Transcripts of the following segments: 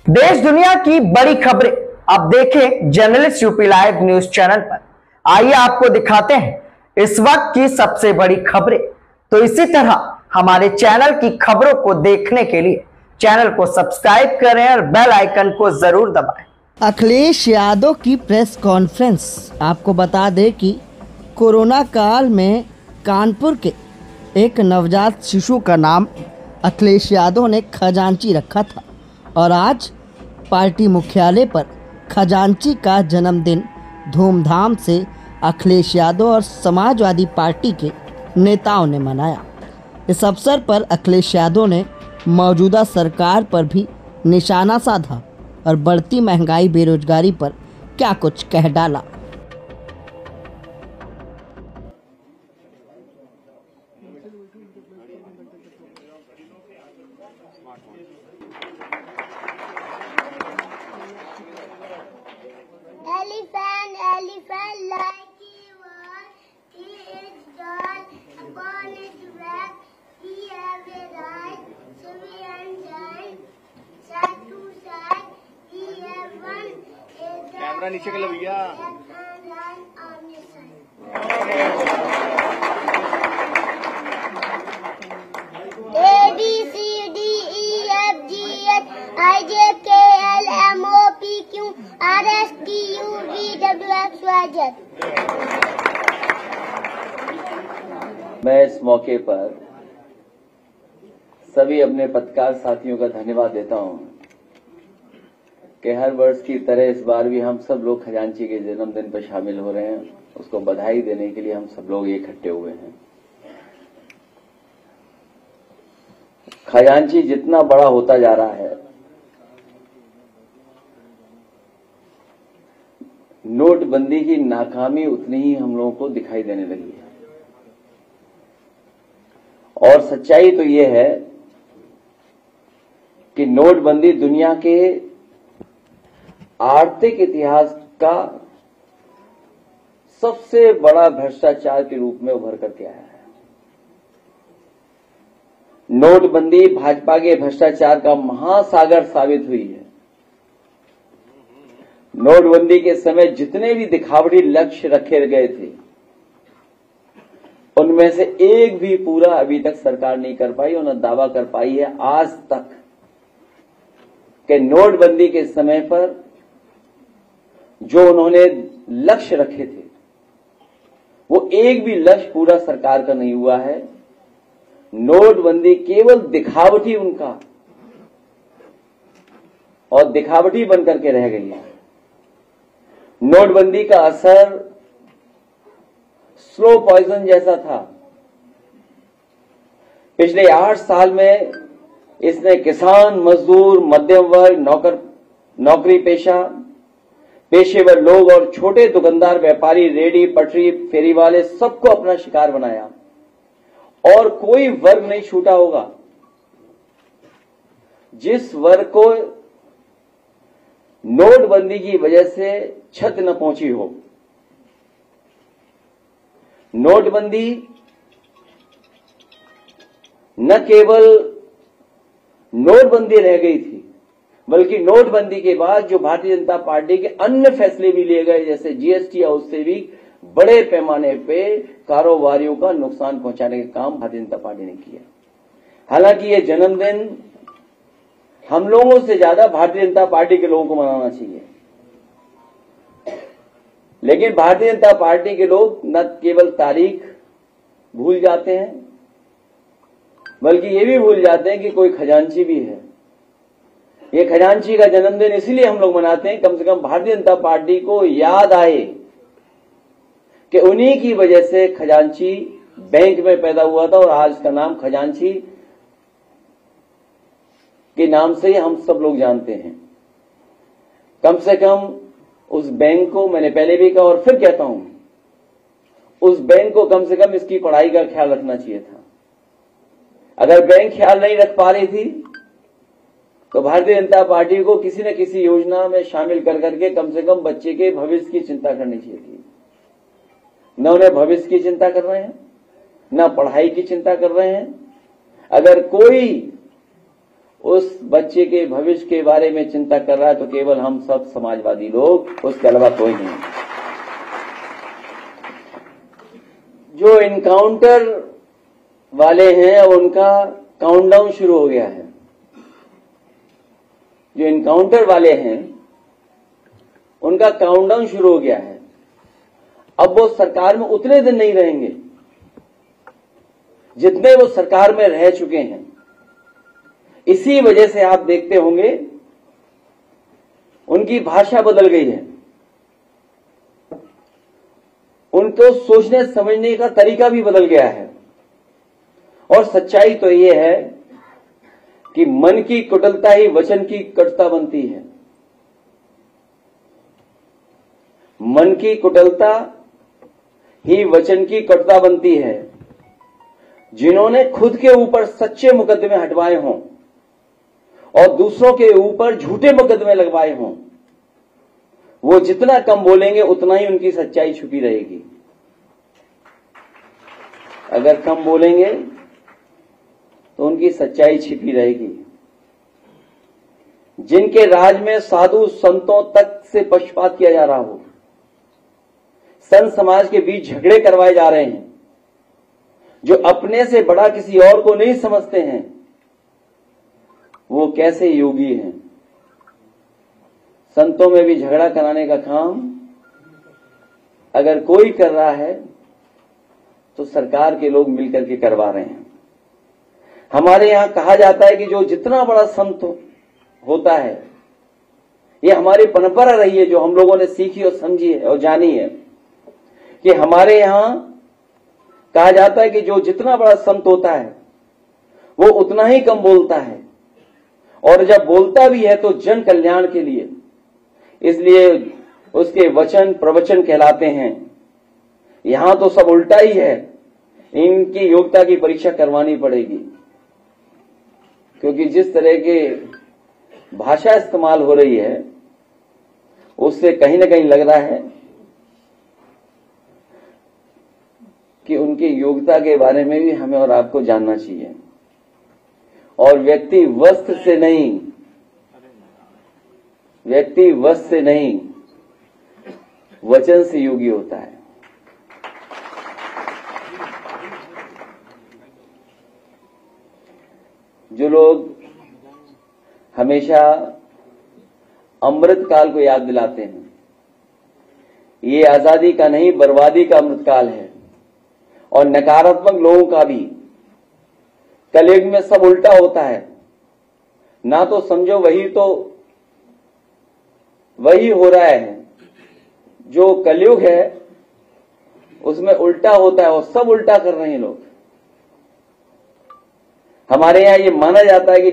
देश दुनिया की बड़ी खबरें आप देखें journalist UP live news channel पर। आइए आपको दिखाते हैं इस वक्त की सबसे बड़ी खबरें। तो इसी तरह हमारे चैनल की खबरों को देखने के लिए चैनल को सब्सक्राइब करें और बेल आइकन को जरूर दबाएं। अखिलेश यादव की प्रेस कॉन्फ्रेंस। आपको बता दें कि कोरोना काल में कानपुर के एक नवजात शिशु का नाम अखिलेश यादव ने खजांची रखा था और आज पार्टी मुख्यालय पर खजांची का जन्मदिन धूमधाम से अखिलेश यादव और समाजवादी पार्टी के नेताओं ने मनाया। इस अवसर पर अखिलेश यादव ने मौजूदा सरकार पर भी निशाना साधा और बढ़ती महंगाई बेरोजगारी पर क्या कुछ कह डाला। Elephant like he was, he is tall upon his back, he have a right, heavy and giant, side to side, he have one, camera नीचे कर लो भैया। and line on his side. A B C D E F G H I J K L M O P Q R S T U V W X Y Z। मैं इस मौके पर सभी अपने पत्रकार साथियों का धन्यवाद देता हूं कि हर वर्ष की तरह इस बार भी हम सब लोग खजांची के जन्मदिन पर शामिल हो रहे हैं। उसको बधाई देने के लिए हम सब लोग इकट्ठे हुए हैं। खजांची जितना बड़ा होता जा रहा है, नोटबंदी की नाकामी उतनी ही हम लोगों को दिखाई देने लगी है। और सच्चाई तो ये है कि नोटबंदी दुनिया के आर्थिक इतिहास का सबसे बड़ा भ्रष्टाचार के रूप में उभर करके आया है। नोटबंदी भाजपा के भ्रष्टाचार का महासागर साबित हुई है। नोटबंदी के समय जितने भी दिखावटी लक्ष्य रखे गए थे, उनमें से एक भी पूरा अभी तक सरकार नहीं कर पाई और न दावा कर पाई है आज तक कि नोटबंदी के समय पर जो उन्होंने लक्ष्य रखे थे, वो एक भी लक्ष्य पूरा सरकार का नहीं हुआ है। नोटबंदी केवल दिखावटी उनका और दिखावटी बनकर के रह गई है। नोटबंदी का असर स्लो पॉइजन जैसा था। पिछले 8 साल में इसने किसान, मजदूर, मध्यम वर्ग, नौकरी पेशेवर लोग और छोटे दुकानदार, व्यापारी, रेडी पटरी, फेरी वाले सबको अपना शिकार बनाया और कोई वर्ग नहीं छूटा होगा जिस वर्ग को नोटबंदी की वजह से छत न पहुंची हो। नोटबंदी न केवल नोटबंदी रह गई थी, बल्कि नोटबंदी के बाद जो भारतीय जनता पार्टी के अन्य फैसले भी लिए गए, जैसे जीएसटी, या उससे भी बड़े पैमाने पे कारोबारियों का नुकसान पहुंचाने का काम भारतीय जनता पार्टी ने किया। हालांकि ये जन्मदिन हम लोगों से ज्यादा भारतीय जनता पार्टी के लोगों को मनाना चाहिए, लेकिन भारतीय जनता पार्टी के लोग न केवल तारीख भूल जाते हैं, बल्कि ये भी भूल जाते हैं कि कोई खजांची भी है। ये खजांची का जन्मदिन इसलिए हम लोग मनाते हैं, कम से कम भारतीय जनता पार्टी को याद आए कि उन्हीं की वजह से खजांची बैंक में पैदा हुआ था और आज का नाम खजांची के नाम से ही हम सब लोग जानते हैं। कम से कम उस बैंक को, मैंने पहले भी कहा और फिर कहता हूं, उस बैंक को कम से कम इसकी पढ़ाई का ख्याल रखना चाहिए था। अगर बैंक ख्याल नहीं रख पा रही थी तो भारतीय जनता पार्टी को किसी न किसी योजना में शामिल कर करके कम से कम बच्चे के भविष्य की चिंता करनी चाहिए थी। न उन्हें भविष्य की चिंता कर रहे हैं, न पढ़ाई की चिंता कर रहे हैं। अगर कोई उस बच्चे के भविष्य के बारे में चिंता कर रहा है तो केवल हम सब समाजवादी लोग, उसके अलावा कोई नहीं। जो इनकाउंटर वाले हैं अब उनका काउंटडाउन शुरू हो गया है। जो इनकाउंटर वाले हैं उनका काउंटडाउन शुरू हो गया है। अब वो सरकार में उतने दिन नहीं रहेंगे जितने वो सरकार में रह चुके हैं। इसी वजह से आप देखते होंगे उनकी भाषा बदल गई है, उनको सोचने समझने का तरीका भी बदल गया है। और सच्चाई तो ये है कि मन की कुटिलता ही वचन की कटुता बनती है। मन की कुटिलता ही वचन की कटुता बनती है। जिन्होंने खुद के ऊपर सच्चे मुकदमे हटवाए हों और दूसरों के ऊपर झूठे मुकदमे लगवाए हों, वो जितना कम बोलेंगे उतना ही उनकी सच्चाई छुपी रहेगी। अगर कम बोलेंगे तो उनकी सच्चाई छिपी रहेगी। जिनके राज में साधु संतों तक से पक्षपात किया जा रहा हो, संत समाज के बीच झगड़े करवाए जा रहे हैं, जो अपने से बड़ा किसी और को नहीं समझते हैं, वो कैसे योगी हैं। संतों में भी झगड़ा कराने का काम अगर कोई कर रहा है तो सरकार के लोग मिलकर के करवा रहे हैं। हमारे यहां कहा जाता है कि जो जितना बड़ा संत होता है, ये हमारी परंपरा रही है जो हम लोगों ने सीखी और समझी है और जानी है, कि हमारे यहां कहा जाता है कि जो जितना बड़ा संत होता है वो उतना ही कम बोलता है, और जब बोलता भी है तो जन कल्याण के लिए, इसलिए उसके वचन प्रवचन कहलाते हैं। यहां तो सब उल्टा ही है। इनकी योग्यता की परीक्षा करवानी पड़ेगी, क्योंकि जिस तरह के भाषा इस्तेमाल हो रही है उससे कहीं ना कहीं लग रहा है कि उनकी योग्यता के बारे में भी हमें और आपको जानना चाहिए। और व्यक्ति वस्त्र से नहीं, व्यक्ति वस्त्र से नहीं, वचन से योगी होता है। जो लोग हमेशा अमृत काल को याद दिलाते हैं, ये आजादी का नहीं बर्बादी का अमृत काल है। और नकारात्मक लोगों का भी कलयुग में सब उल्टा होता है। ना तो समझो वही हो रहा है, जो कलयुग है उसमें उल्टा होता है और सब उल्टा कर रहे हैं लोग। हमारे यहां ये माना जाता है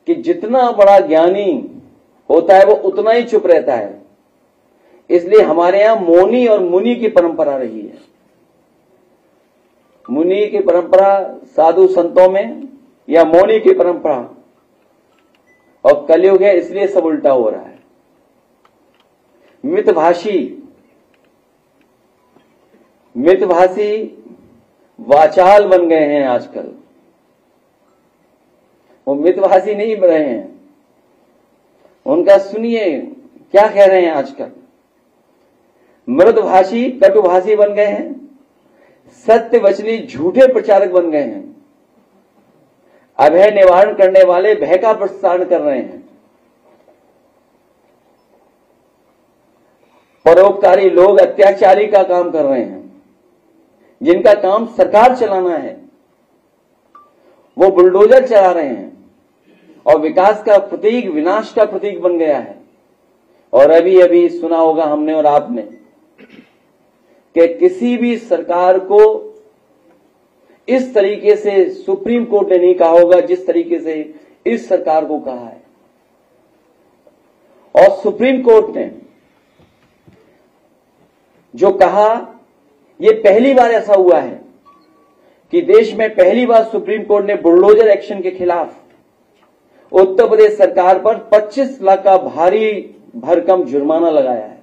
कि जितना बड़ा ज्ञानी होता है वो उतना ही चुप रहता है। इसलिए हमारे यहां मौनी और मुनि की परंपरा रही है। मुनि की परंपरा साधु संतों में, या मौनी की परंपरा, और कलयुग है इसलिए सब उल्टा हो रहा है। मितभाषी वाचाल बन गए हैं आजकल। वो मितभाषी नहीं बन रहे हैं, उनका सुनिए क्या कह रहे हैं आजकल। मृदभाषी कटुभाषी बन गए हैं, सत्य वचनी झूठे प्रचारक बन गए हैं, अभय निवारण करने वाले भय का प्रसारण कर रहे हैं, परोपकारी लोग अत्याचारी का काम कर रहे हैं। जिनका काम सरकार चलाना है वो बुलडोजर चला रहे हैं और विकास का प्रतीक विनाश का प्रतीक बन गया है। और अभी अभी सुना होगा हमने और आपने कि किसी भी सरकार को इस तरीके से सुप्रीम कोर्ट ने नहीं कहा होगा जिस तरीके से इस सरकार को कहा है। और सुप्रीम कोर्ट ने जो कहा, ये पहली बार ऐसा हुआ है कि देश में पहली बार सुप्रीम कोर्ट ने बुलडोजर एक्शन के खिलाफ उत्तर प्रदेश सरकार पर 25 लाख का भारी भरकम जुर्माना लगाया है।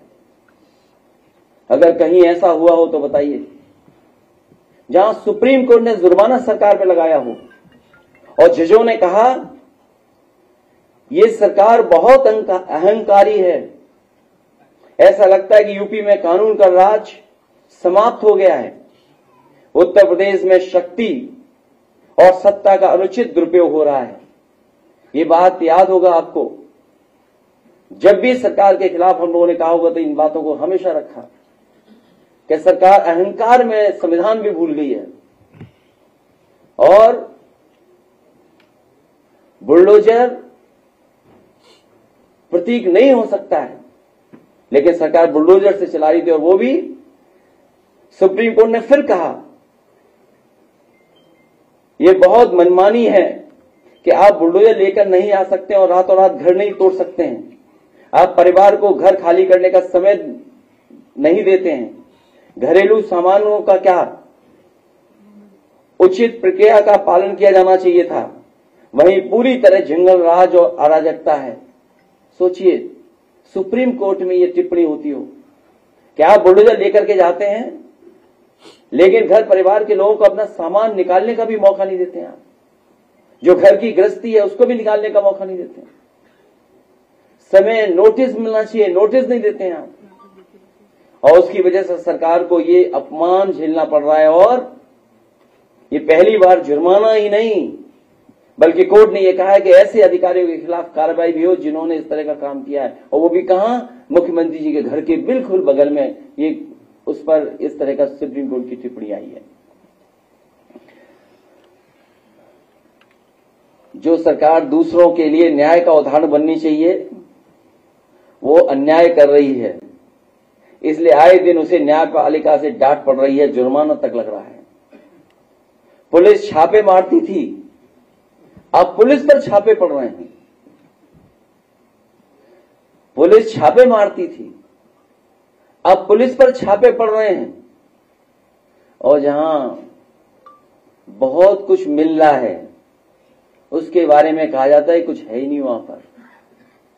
अगर कहीं ऐसा हुआ हो तो बताइए, जहां सुप्रीम कोर्ट ने जुर्माना सरकार पर लगाया हो और जजों ने कहा ये सरकार बहुत अहंकारी है, ऐसा लगता है कि यूपी में कानून का राज समाप्त हो गया है, उत्तर प्रदेश में शक्ति और सत्ता का अनुचित दुरुपयोग हो रहा है। ये बात याद होगा आपको, जब भी सरकार के खिलाफ हम लोगों ने कहा होगा तो इन बातों को हमेशा रखा कि सरकार अहंकार में संविधान भी भूल गई है और बुलडोजर प्रतीक नहीं हो सकता है, लेकिन सरकार बुलडोजर से चला रही थी और वो भी सुप्रीम कोर्ट ने फिर कहा यह बहुत मनमानी है कि आप बुलडोजर लेकर नहीं आ सकते और रातों रात घर नहीं तोड़ सकते हैं, आप परिवार को घर खाली करने का समय नहीं देते हैं, घरेलू सामानों का क्या उचित प्रक्रिया का पालन किया जाना चाहिए था, वहीं पूरी तरह जंगल राज और अराजकता है। सोचिए सुप्रीम कोर्ट में यह टिप्पणी होती हो कि आप बुलडोजर लेकर के जाते हैं लेकिन घर परिवार के लोगों को अपना सामान निकालने का भी मौका नहीं देते हैं, आप जो घर की गृहस्थी है उसको भी निकालने का मौका नहीं देते हैं, समय नोटिस मिलना चाहिए, नोटिस नहीं देते हैं आप, और उसकी वजह से सरकार को ये अपमान झेलना पड़ रहा है। और ये पहली बार जुर्माना ही नहीं बल्कि कोर्ट ने यह कहा है कि ऐसे अधिकारियों के खिलाफ कार्रवाई भी हो जिन्होंने इस तरह का काम किया है, और वो भी कहां, मुख्यमंत्री जी के घर के बिल्कुल बगल में। ये उस पर इस तरह का सुप्रीम कोर्ट की टिप्पणी आई है। जो सरकार दूसरों के लिए न्याय का उदाहरण बननी चाहिए वो अन्याय कर रही है, इसलिए आए दिन उसे न्यायपालिका से डांट पड़ रही है, जुर्माना तक लग रहा है। पुलिस छापे मारती थी, अब पुलिस पर छापे पड़ रहे हैं। पुलिस छापे मारती थी, अब पुलिस पर छापे पड़ रहे हैं, और जहां बहुत कुछ मिल रहा है उसके बारे में कहा जाता है कुछ है ही नहीं वहां पर,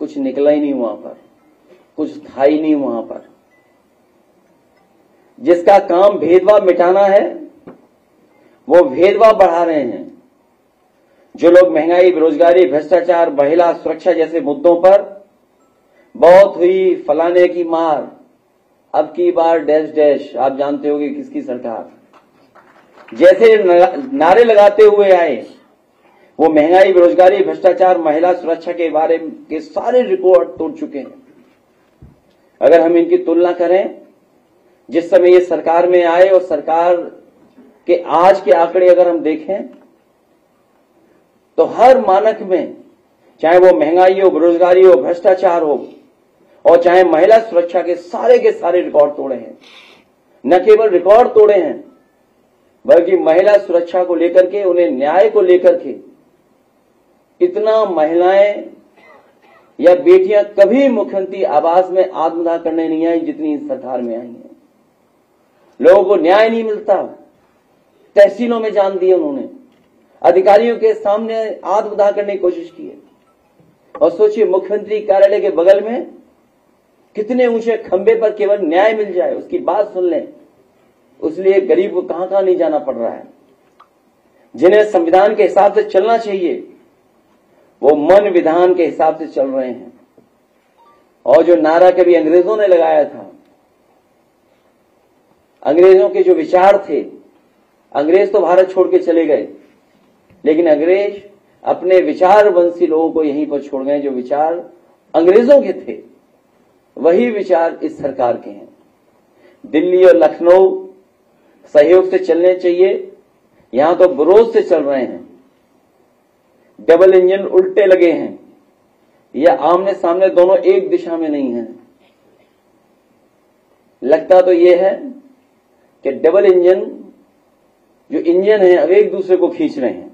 कुछ निकला ही नहीं वहां पर, कुछ था ही नहीं वहां पर। जिसका काम भेदभाव मिटाना है वो भेदभाव बढ़ा रहे हैं। जो लोग महंगाई, बेरोजगारी, भ्रष्टाचार, महिला सुरक्षा जैसे मुद्दों पर बहुत हुई फलाने की मार, अब की बार डैश डैश, आप जानते होंगे किसकी सरकार, जैसे नारे लगाते हुए आए वो महंगाई, बेरोजगारी, भ्रष्टाचार, महिला सुरक्षा के बारे के सारे रिकॉर्ड तोड़ चुके हैं। अगर हम इनकी तुलना करें जिस समय ये सरकार में आए और सरकार के आज के आंकड़े अगर हम देखें तो हर मानक में, चाहे वो महंगाई हो, बेरोजगारी हो, भ्रष्टाचार हो और चाहे महिला सुरक्षा के सारे रिकॉर्ड तोड़े हैं। न केवल रिकॉर्ड तोड़े हैं बल्कि महिला सुरक्षा को लेकर के, उन्हें न्याय को लेकर के इतना महिलाएं या बेटियां कभी मुख्यमंत्री आवास में आत्मदाह करने नहीं आई जितनी इस सरकार में आई हैं। लोगों को न्याय नहीं मिलता, तहसीलों में जान दिए उन्होंने, अधिकारियों के सामने आत्मदाह करने की कोशिश की है। और सोचिए मुख्यमंत्री कार्यालय के बगल में कितने ऊंचे खंबे पर केवल न्याय मिल जाए, उसकी बात सुन लें, उसलिए गरीब को कहां कहां नहीं जाना पड़ रहा है। जिन्हें संविधान के हिसाब से चलना चाहिए वो मन विधान के हिसाब से चल रहे हैं। और जो नारा कभी अंग्रेजों ने लगाया था, अंग्रेजों के जो विचार थे, अंग्रेज तो भारत छोड़ के चले गए लेकिन अंग्रेज अपने विचारवंशी लोगों को यहीं पर छोड़ गए। जो विचार अंग्रेजों के थे वही विचार इस सरकार के हैं। दिल्ली और लखनऊ सहयोग से चलने चाहिए, यहां तो विरोध से चल रहे हैं। डबल इंजन उल्टे लगे हैं या आमने सामने दोनों एक दिशा में नहीं है। लगता तो यह है कि डबल इंजन जो इंजन है अब एक दूसरे को खींच रहे हैं।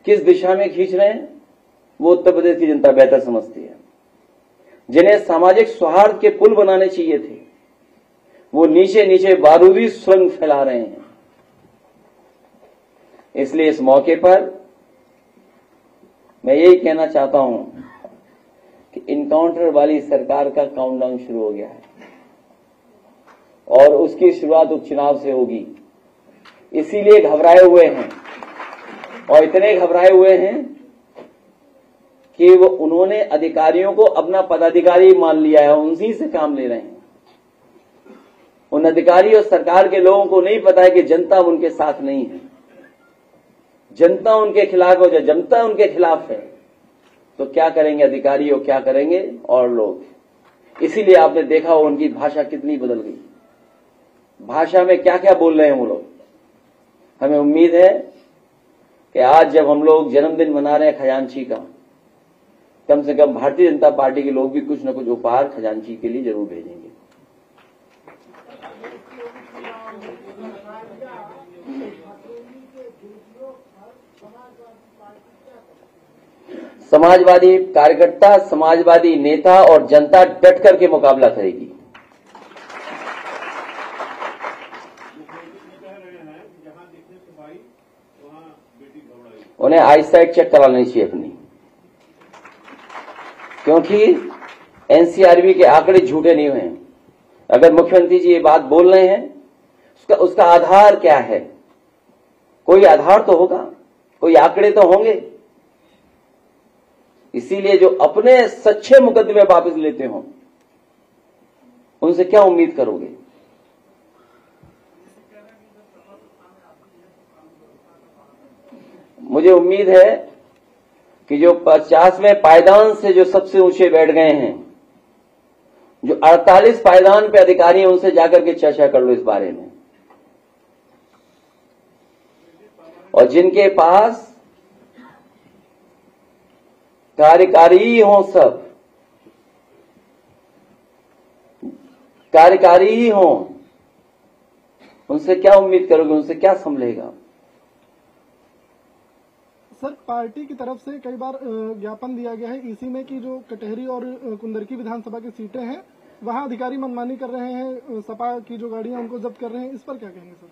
किस दिशा में खींच रहे हैं वो उत्तर प्रदेश की जनता बेहतर समझती है। जिन्हें सामाजिक सौहार्द के पुल बनाने चाहिए थे वो नीचे नीचे बारूदी सुरंग फैला रहे हैं। इसलिए इस मौके पर मैं यही कहना चाहता हूं कि इनकाउंटर वाली सरकार का काउंटडाउन शुरू हो गया है और उसकी शुरुआत उपचुनाव से होगी। इसीलिए घबराए हुए हैं और इतने घबराए हुए हैं कि वो उन्होंने अधिकारियों को अपना पदाधिकारी मान लिया है, उन्हीं से काम ले रहे हैं। उन अधिकारी और सरकार के लोगों को नहीं पता है कि जनता उनके साथ नहीं है, जनता उनके खिलाफ हो, जब जनता उनके खिलाफ है तो क्या करेंगे अधिकारी और क्या करेंगे और लोग। इसीलिए आपने देखा हो उनकी भाषा कितनी बदल गई, भाषा में क्या क्या बोल रहे हैं वो लोग। हमें उम्मीद है कि आज जब हम लोग जन्मदिन मना रहे हैं खजांची का, कम से कम भारतीय जनता पार्टी के लोग भी कुछ न कुछ उपहार खजांची के लिए जरूर भेजेंगे। समाजवादी कार्यकर्ता, समाजवादी नेता और जनता डट करके मुकाबला करेगी। उन्हें आईसाइट चेक करा लेनी चाहिए अपनी, क्योंकि एनसीआरबी के आंकड़े झूठे नहीं हुए हैं। अगर मुख्यमंत्री जी ये बात बोल रहे हैं उसका आधार क्या है? कोई आधार तो होगा, कोई आंकड़े तो होंगे। इसीलिए जो अपने सच्चे मुकदमे वापस लेते हो उनसे क्या उम्मीद करोगे? मुझे उम्मीद है कि जो 50वें पायदान से जो सबसे ऊंचे बैठ गए हैं, जो 48 पायदान पे अधिकारी हैं, उनसे जाकर के चर्चा कर लो इस बारे में। और जिनके पास कार्यकारी हो, सब कार्यकारी ही हो, उनसे क्या उम्मीद करोगे? उनसे क्या संभलेगा? सर, पार्टी की तरफ से कई बार ज्ञापन दिया गया है ईसी में कि जो कटहरी और कुंदरकी विधानसभा की सीटें हैं वहां अधिकारी मनमानी कर रहे हैं, सपा की जो गाड़ियां उनको जब्त कर रहे हैं, इस पर क्या कहेंगे सर?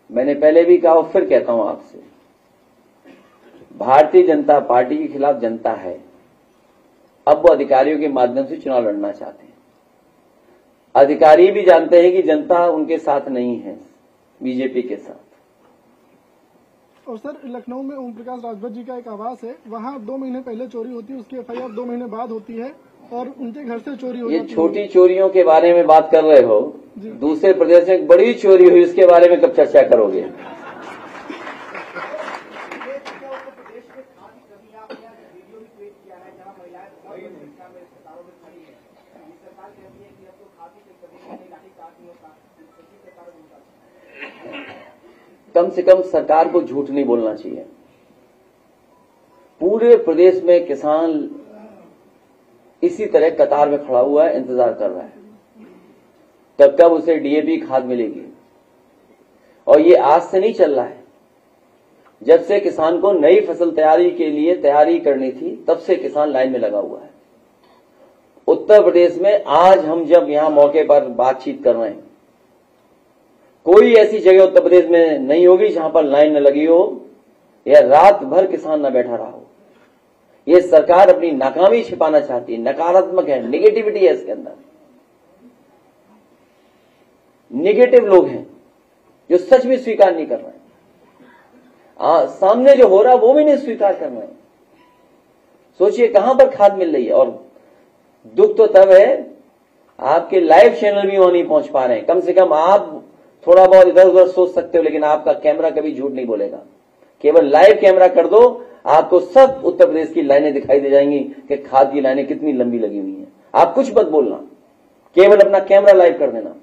मैंने पहले भी कहा और फिर कहता हूं आपसे, भारतीय जनता पार्टी के खिलाफ जनता है। अब वो अधिकारियों के माध्यम से चुनाव लड़ना चाहते हैं। अधिकारी भी जानते हैं कि जनता उनके साथ नहीं है, बीजेपी के साथ। और सर, लखनऊ में ओम प्रकाश राजभर जी का एक आवास है, वहां 2 महीने पहले चोरी होती है, उसकी एफआईआर 2 महीने बाद होती है और उनके घर से चोरी हो जाती है। ये छोटी चोरियों के बारे में बात कर रहे हो, दूसरे प्रदेश में एक बड़ी चोरी हुई, इसके बारे में कब चर्चा करोगे? कम से कम सरकार को झूठ नहीं बोलना चाहिए। पूरे प्रदेश में किसान इसी तरह कतार में खड़ा हुआ है, इंतजार कर रहा है तब कब उसे डीएपी खाद मिलेगी। और ये आज से नहीं चल रहा है, जब से किसान को नई फसल तैयारी के लिए तैयारी करनी थी तब से किसान लाइन में लगा हुआ है। उत्तर प्रदेश में आज हम जब यहां मौके पर बातचीत कर रहे हैं, कोई ऐसी जगह उत्तर प्रदेश में नहीं होगी जहां पर लाइन न लगी हो या रात भर किसान न बैठा रहा हो। ये सरकार अपनी नाकामी छिपाना चाहती है, नकारात्मक है, नेगेटिविटी है इसके अंदर। नेगेटिव लोग हैं जो सच भी स्वीकार नहीं कर रहे हैं, सामने जो हो रहा है वो भी नहीं स्वीकार कर रहे हैं। सोचिए कहां पर खाद मिल रही है। और दुख तो तब है आपके लाइव चैनल भी वहां नहीं पहुंच पा रहे हैं। कम से कम आप थोड़ा बहुत इधर उधर सोच सकते हो, लेकिन आपका कैमरा कभी झूठ नहीं बोलेगा। केवल लाइव कैमरा कर दो, आपको सब उत्तर प्रदेश की लाइनें दिखाई दे जाएंगी कि खाद की लाइनें कितनी लंबी लगी हुई हैं। आप कुछ मत बोलना, केवल अपना कैमरा लाइव कर देना।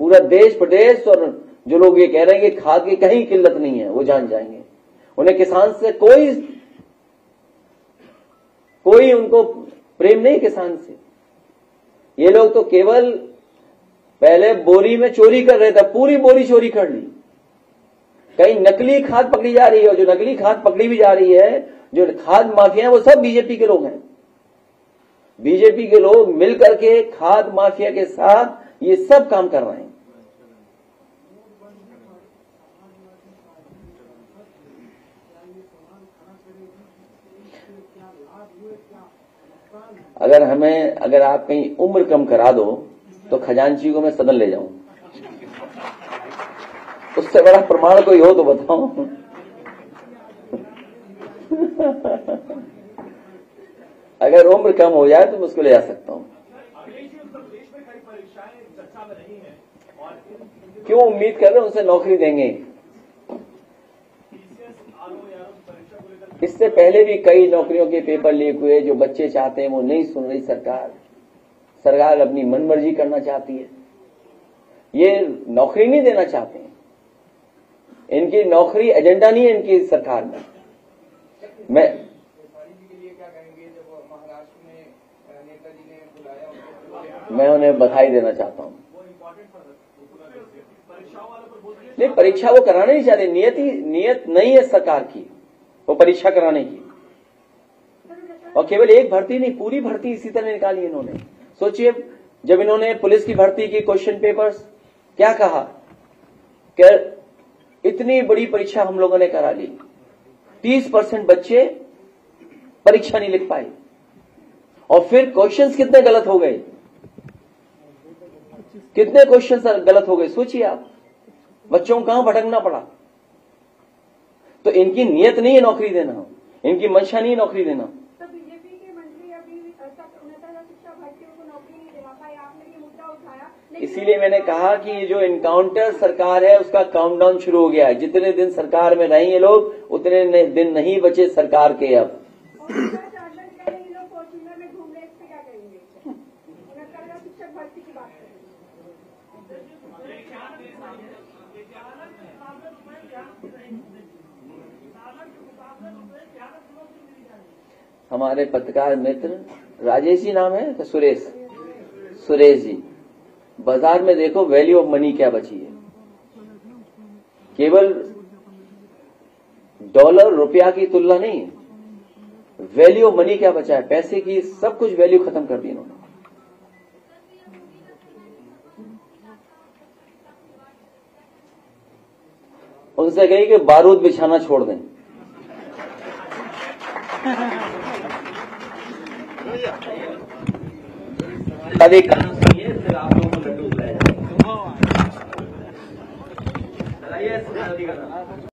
पूरा देश प्रदेश और जो लोग ये कह रहे हैं कि खाद की कहीं किल्लत नहीं है, वो जान जाएंगे। उन्हें किसान से कोई उनको प्रेम नहीं किसान से। ये लोग तो केवल पहले बोरी में चोरी कर रहे थे, पूरी बोरी चोरी कर ली। कहीं नकली खाद पकड़ी जा रही है, और जो नकली खाद पकड़ी भी जा रही है, जो खाद माफिया है, वो सब बीजेपी के लोग हैं। बीजेपी के लोग मिलकर के खाद माफिया के साथ ये सब काम कर रहे हैं। अगर आप कहीं उम्र कम करा दो तो खजांची को मैं सदन ले जाऊं, उससे बड़ा प्रमाण कोई हो तो बताओ। अगर उम्र कम हो जाए तो मैं उसको ले जा सकता हूं। क्यों उम्मीद कर रहे हैं उनसे नौकरी देंगे? इससे पहले भी कई नौकरियों के पेपर लीक हुए। जो बच्चे चाहते हैं वो नहीं सुन रही सरकार। सरकार अपनी मनमर्जी करना चाहती है। ये नौकरी नहीं देना चाहते हैं। इनकी नौकरी एजेंडा नहीं है इनकी सरकार में। मैं उन्हें बधाई देना चाहता हूं। नहीं, परीक्षा वो कराना नहीं चाहते। नियत नहीं है सरकार की वो परीक्षा कराने की। और केवल एक भर्ती नहीं, पूरी भर्ती इसी तरह निकाली इन्होंने। सोचिए, जब इन्होंने पुलिस की भर्ती की क्वेश्चन पेपर्स क्या कहा कि इतनी बड़ी परीक्षा हम लोगों ने करा ली, 30% बच्चे परीक्षा नहीं लिख पाए। और फिर क्वेश्चंस कितने गलत हो गए, कितने क्वेश्चंस गलत हो गए। सोचिए आप, बच्चों को कहां भटकना पड़ा। तो इनकी नियत नहीं है नौकरी देना, इनकी मंशा नहीं है नौकरी देना। तो बीजेपी के मंत्री अभी उन्नत शिक्षा भर्तियों को नौकरी नहीं दिला पाए, आपने ये मुद्दा उठाया। इसीलिए मैंने कहा कि ये जो इनकाउंटर सरकार है उसका काउंटडाउन शुरू हो गया है। जितने दिन सरकार में रहेंगे लोग, उतने दिन नहीं बचे सरकार के। अब लोग फॉर्च्यूनर में घूम रहे, इस पे क्या करेंगे? उन्नत शिक्षक भर्ती की बात करें। हमारे पत्रकार मित्र राजेश जी नाम है, तो सुरेश जी, बाजार में देखो वैल्यू ऑफ मनी क्या बची है। केवल डॉलर रुपया की तुलना नहीं, वैल्यू ऑफ मनी क्या बचा है, पैसे की सब कुछ वैल्यू खत्म कर दी इन्होंने। उनसे कही कि बारूद बिछाना छोड़ दें। कभी फिर आप लोगों को लड्डू खिलाया जाएगा।